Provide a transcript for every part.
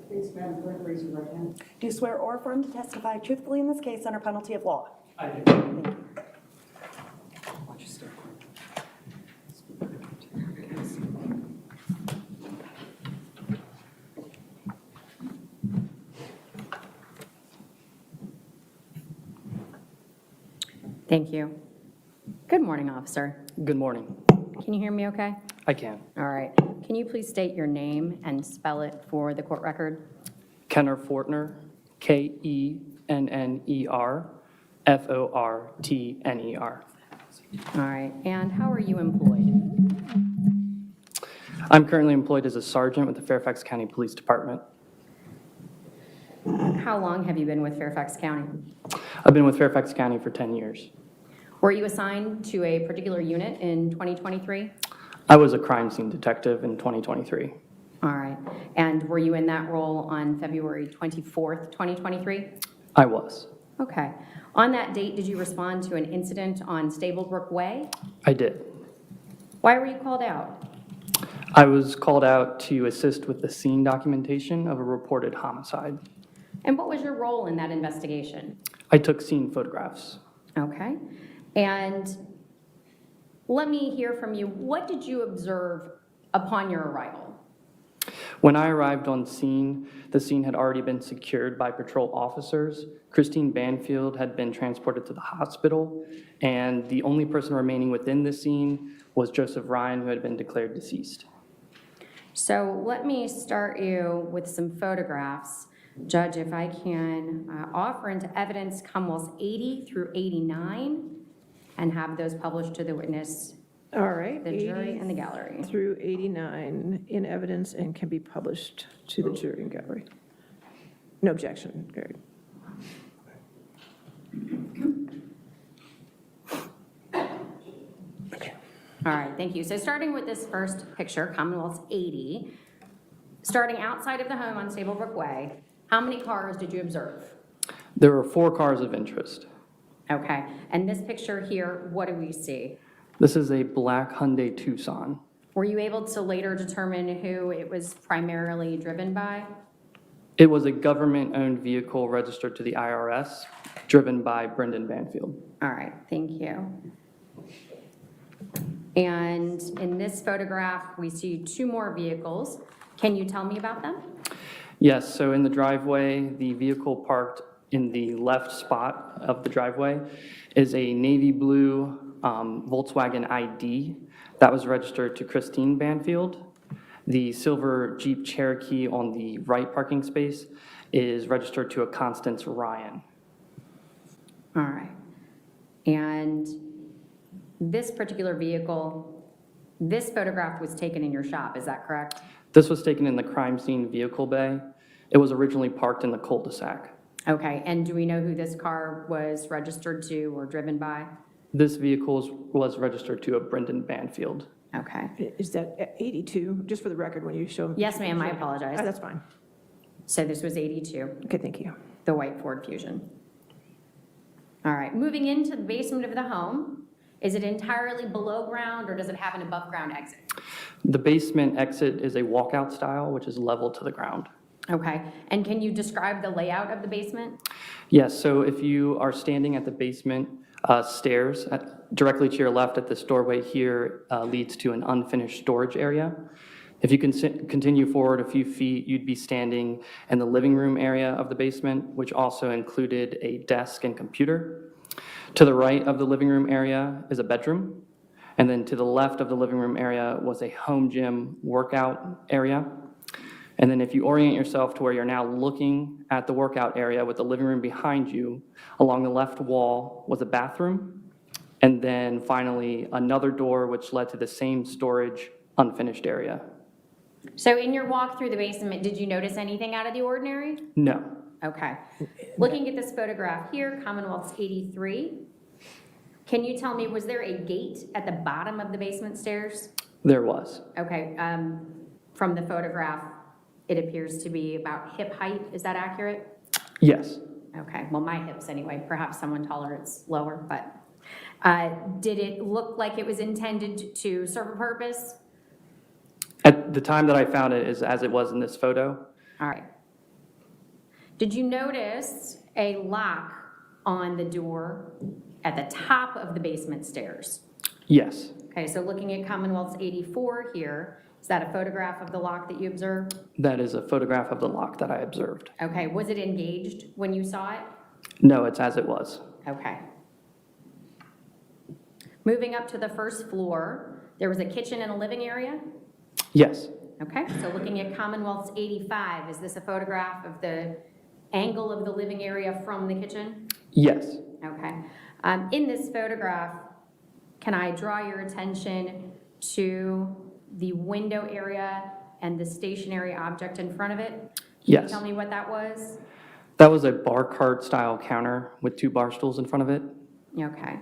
Please, Madam Clerk, raise your right hand. Do you swear or affirm to testify truthfully in this case under penalty of law? I do. Thank you. Watch your step. Thank you. Good morning, officer. Good morning. Can you hear me okay? I can. All right. Can you please state your name and spell it for the court record? Kenner Fortner, Kenner, Fortner. All right. And how are you employed? I'm currently employed as a sergeant with the Fairfax County Police Department. How long have you been with Fairfax County? I've been with Fairfax County for 10 years. Were you assigned to a particular unit in 2023? I was a crime scene detective in 2023. All right. And were you in that role on February 24th, 2023? I was. Okay. On that date, did you respond to an incident on Stablebrook Way? I did. Why were you called out? I was called out to assist with the scene documentation of a reported homicide. And what was your role in that investigation? I took scene photographs. Okay. And let me hear from you. What did you observe upon your arrival? When I arrived on scene, the scene had already been secured by patrol officers. Christine Banfield had been transported to the hospital, and the only person remaining within the scene was Joseph Ryan, who had been declared deceased. So let me start you with some photographs. Judge, if I can offer into evidence Commonwealths 80 through 89 and have those published to the witness, All right. the jury, and the gallery. Through 89 in evidence and can be published to the jury and gallery. No objection, Gary. All right, thank you. So starting with this first picture, Commonwealths 80, starting outside of the home on Stablebrook Way, how many cars did you observe? There were 4 cars of interest. Okay, and this picture here, what do we see? This is a black Hyundai Tucson. Were you able to later determine who it was primarily driven by? It was a government-owned vehicle registered to the IRS, driven by Brendan Banfield. All right, thank you. And in this photograph, we see 2 more vehicles. Can you tell me about them? Yes, so in the driveway, the vehicle parked in the left spot of the driveway is a navy blue Volkswagen ID that was registered to Christine Banfield. The silver Jeep Cherokee on the right parking space is registered to a Constance Ryan. All right. And this particular vehicle, this photograph was taken in your shop, is that correct? This was taken in the crime scene vehicle bay. It was originally parked in the cul-de-sac. Okay, and do we know who this car was registered to or driven by? This vehicle was registered to a Brendan Banfield. Okay. Is that 82, just for the record, when you show? Yes, ma'am, I apologize. That's fine. So this was 82, Okay, thank you. the white Ford Fusion. All right, moving into the basement of the home, is it entirely below ground or does it have an above ground exit? The basement exit is a walkout style, which is level to the ground. Okay, and can you describe the layout of the basement? Yes, so if you are standing at the basement stairs, directly to your left at this doorway here leads to an unfinished storage area. If you can continue forward a few feet, you'd be standing in the living room area of the basement, which also included a desk and computer. To the right of the living room area is a bedroom, and then to the left of the living room area was a home gym workout area. And then if you orient yourself to where you're now looking at the workout area with the living room behind you, along the left wall was a bathroom, and then finally another door which led to the same storage unfinished area. So in your walk through the basement, did you notice anything out of the ordinary? No. Okay. Looking at this photograph here, Commonwealth's 83, can you tell me, was there a gate at the bottom of the basement stairs? There was. Okay, from the photograph, it appears to be about hip height. Is that accurate? Yes. Okay, well, my hips anyway. Perhaps someone taller, it's lower, but did it look like it was intended to serve a purpose? At the time that I found it is as it was in this photo. All right. Did you notice a lock on the door at the top of the basement stairs? Yes, Okay, so looking at Commonwealth's 84 here, is that a photograph of the lock that you observed? that is a photograph of the lock that I observed. Okay, was it engaged when you saw it? No, it's as it was. Okay. Moving up to the first floor, there was a kitchen and a living area? Yes, Okay, so looking at Commonwealth's 85, is this a photograph of the angle of the living area from the kitchen? yes, Okay. In this photograph, can I draw your attention to the window area and the stationary object in front of it? Can you yes. tell me what that was? That was a bar cart style counter with 2 bar stools in front of it. Okay.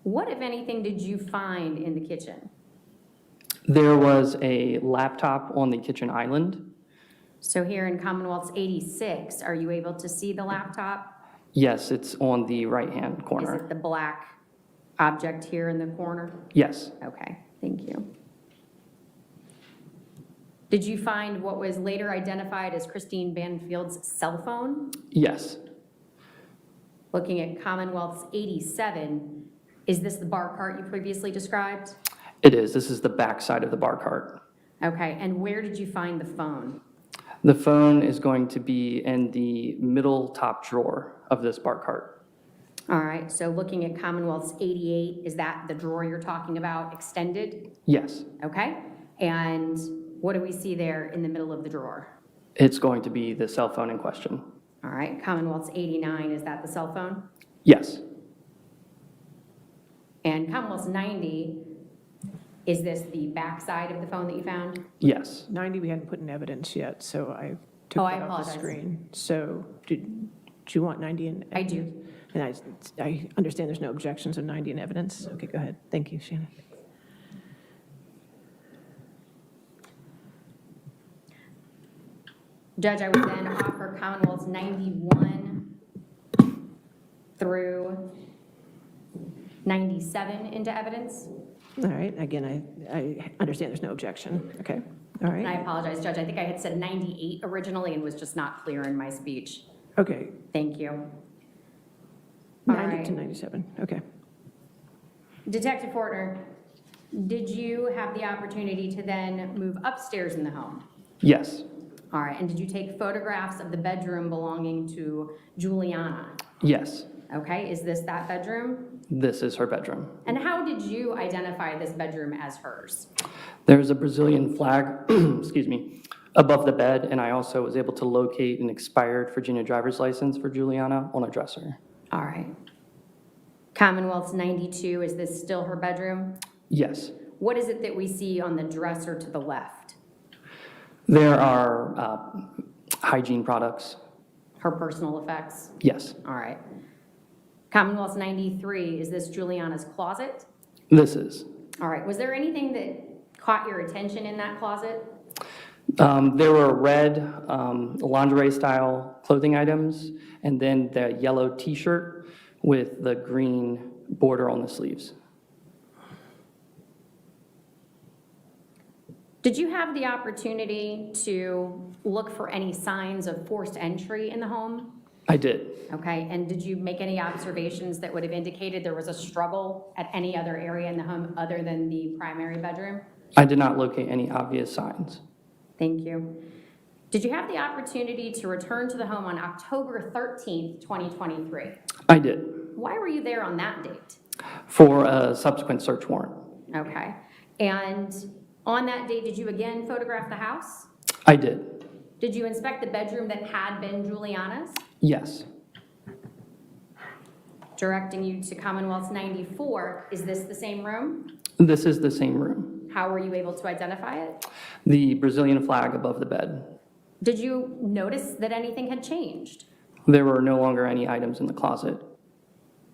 What, if anything, did you find in the kitchen? There was a laptop on the kitchen island. So here in Commonwealth's 86, are you able to see the laptop? Yes, it's on the right-hand Is corner. it the black object here in the corner? Yes, Okay, thank you. Did you find what was later identified as Christine Banfield's cell phone? yes, Looking at Commonwealth's 87, is this the bar cart you previously described? it is. This is the back side of the bar cart. Okay, and where did you find the phone? The phone is going to be in the middle top drawer of this bar cart. All right, so looking at Commonwealth's 88, is that the drawer you're talking about extended? Yes, Okay, and what do we see there in the middle of the drawer? it's going to be the cell phone in question. All right, Commonwealth's 89, is that the cell phone? Yes, And Commonwealth's 90, is this the back side of the phone that you found? yes. 90, we hadn't put in evidence yet, so I took Oh, I that off the apologize. screen. So do you want 90 in? I do. And I understand there's no objections on 90 in evidence. Okay, go ahead. Thank you, Shannon. Judge, I would then offer Commonwealth's 91 through 97 into evidence. All right, again, I understand there's no objection. Okay, all And I right. apologize, Judge, I think I had said 98 originally and was just not clear in my speech. Okay, Thank you. 90 to right. 97, okay. Detective Fortner, did you have the opportunity to then move upstairs in the home? Yes, All right, and did you take photographs of the bedroom belonging to Juliana? yes. Okay, is this that bedroom? This is her bedroom. And how did you identify this bedroom as hers? There's a Brazilian flag, excuse me, above the bed, and I also was able to locate an expired Virginia driver's license for Juliana on a dresser. All right. Commonwealth's 92, is this still her bedroom? Yes. What is it that we see on the dresser to the left? There are hygiene products. Her personal effects? Yes, All right. Commonwealth's 93, is this Juliana's closet? this is. All right, was there anything that caught your attention in that closet? There were red lingerie-style clothing items, and then the yellow T-shirt with the green border on the sleeves. Did you have the opportunity to look for any signs of forced entry in the home? I did. Okay, and did you make any observations that would have indicated there was a struggle at any other area in the home other than the primary bedroom? I did not locate any obvious signs. Thank you. Did you have the opportunity to return to the home on October 13th, 2023? I did, Why were you there on that date? for a subsequent search warrant. Okay, and on that date, did you again photograph the house? I did, Did you inspect the bedroom that had been Juliana's? yes, Directing you to Commonwealth's 94, is this the same room? this is the same room. How were you able to identify it? The Brazilian flag above the bed. Did you notice that anything had changed? There were no longer any items in the closet.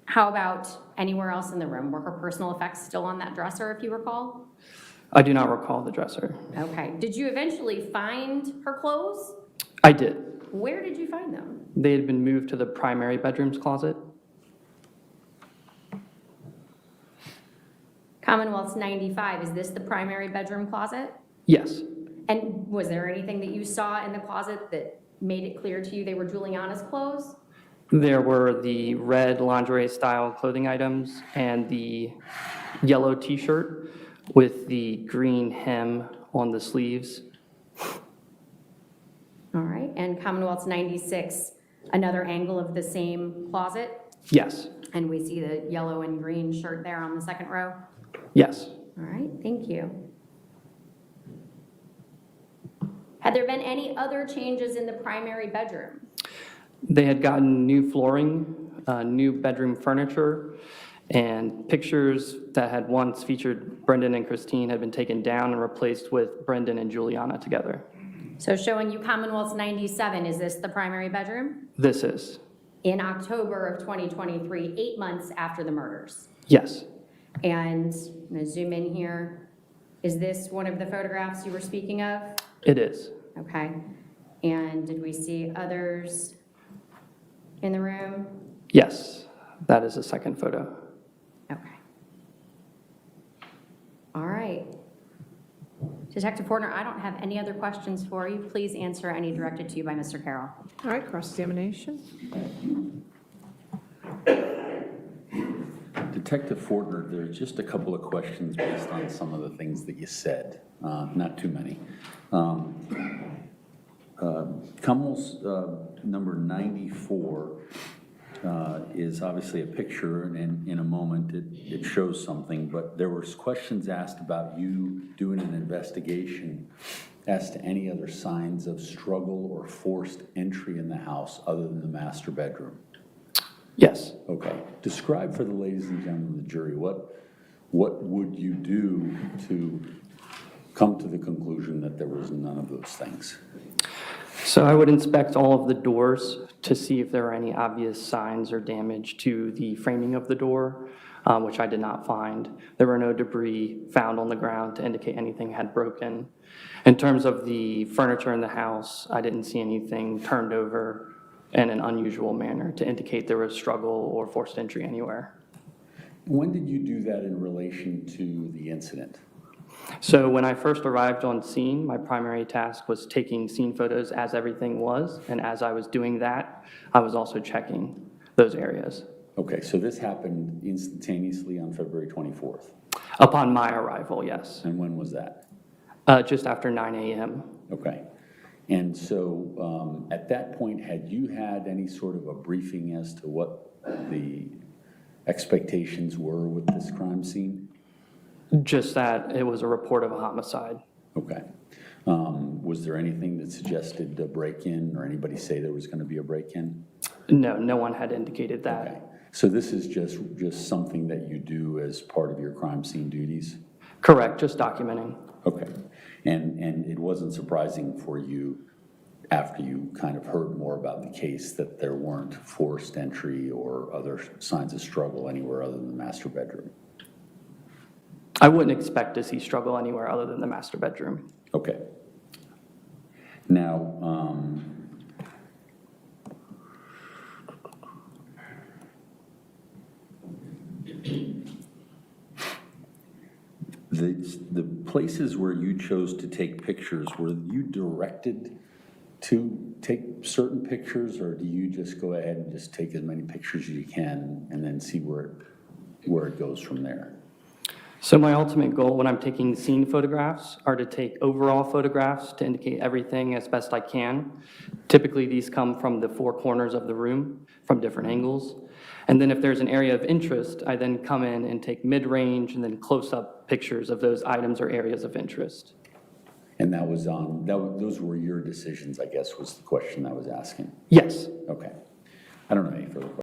How about anywhere else in the room? Were her personal effects still on that dresser, if you recall? I do not recall the dresser. Okay. Did you eventually find her clothes? I did. Where did you find them? They had been moved to the primary bedroom's closet. Commonwealth's 95, is this the primary bedroom closet? Yes, And was there anything that you saw in the closet that made it clear to you they were Juliana's clothes? There were the red lingerie-style clothing items and the yellow T-shirt with the green hem on the sleeves. All right, and Commonwealth's 96, another angle of the same closet? Yes, And we see the yellow and green shirt there on the second row? yes. All right, thank you. Had there been any other changes in the primary bedroom? They had gotten new flooring, new bedroom furniture, and pictures that had once featured Brendan and Christine had been taken down and replaced with Brendan and Juliana together. So showing you Commonwealth's 97, is this the primary bedroom? This is, In October of 2023, 8 months after the murders. yes, And I'm going to zoom in here. Is this one of the photographs you were speaking of? it is. Okay. And did we see others in the room? Yes, that is a second photo. Okay. All right. Detective Fortner, I don't have any other questions for you. Please answer any directed to you by Mr. Carroll. All right, cross-examination. Detective Fortner, there's just a couple of questions based on some of the things that you said, not too many. Commonwealth's number 94 is obviously a picture, and in a moment it shows something, but there was questions asked about you doing an investigation as to any other signs of struggle or forced entry in the house other than the master bedroom. Yes. Okay. Describe for the ladies and gentlemen of the jury, what would you do to come to the conclusion that there was none of those things? So I would inspect all of the doors to see if there were any obvious signs or damage to the framing of the door, which I did not find. There were no debris found on the ground to indicate anything had broken. In terms of the furniture in the house, I didn't see anything turned over in an unusual manner to indicate there was struggle or forced entry anywhere. When did you do that in relation to the incident? So when I first arrived on scene, my primary task was taking scene photos as everything was, and as I was doing that, I was also checking those areas. Okay, so this happened instantaneously on February 24th. Upon my arrival, yes. And when was that? Just after 9 a.m. Okay. And so at that point, had you had any sort of a briefing as to what the expectations were with this crime scene? Just that it was a report of a homicide. Okay. Was there anything that suggested a break-in or anybody say there was going to be a break-in? No, no one had indicated that. Okay. So this is just something that you do as part of your crime scene duties? Correct, just documenting. Okay. And it wasn't surprising for you after you kind of heard more about the case that there weren't forced entry or other signs of struggle anywhere other than the master bedroom? I wouldn't expect to see struggle anywhere other than the master bedroom. Okay. Now, the places where you chose to take pictures, were you directed to take certain pictures, or do you just go ahead and just take as many pictures as you can and then see where it goes from there? So my ultimate goal when I'm taking scene photographs are to take overall photographs to indicate everything as best I can. Typically, these come from the four corners of the room from different angles. And then if there's an area of interest, I then come in and take mid-range and then close-up pictures of those items or areas of interest. And that was those were your decisions, I guess, was the question I was asking. Yes. Okay. I don't have any further questions.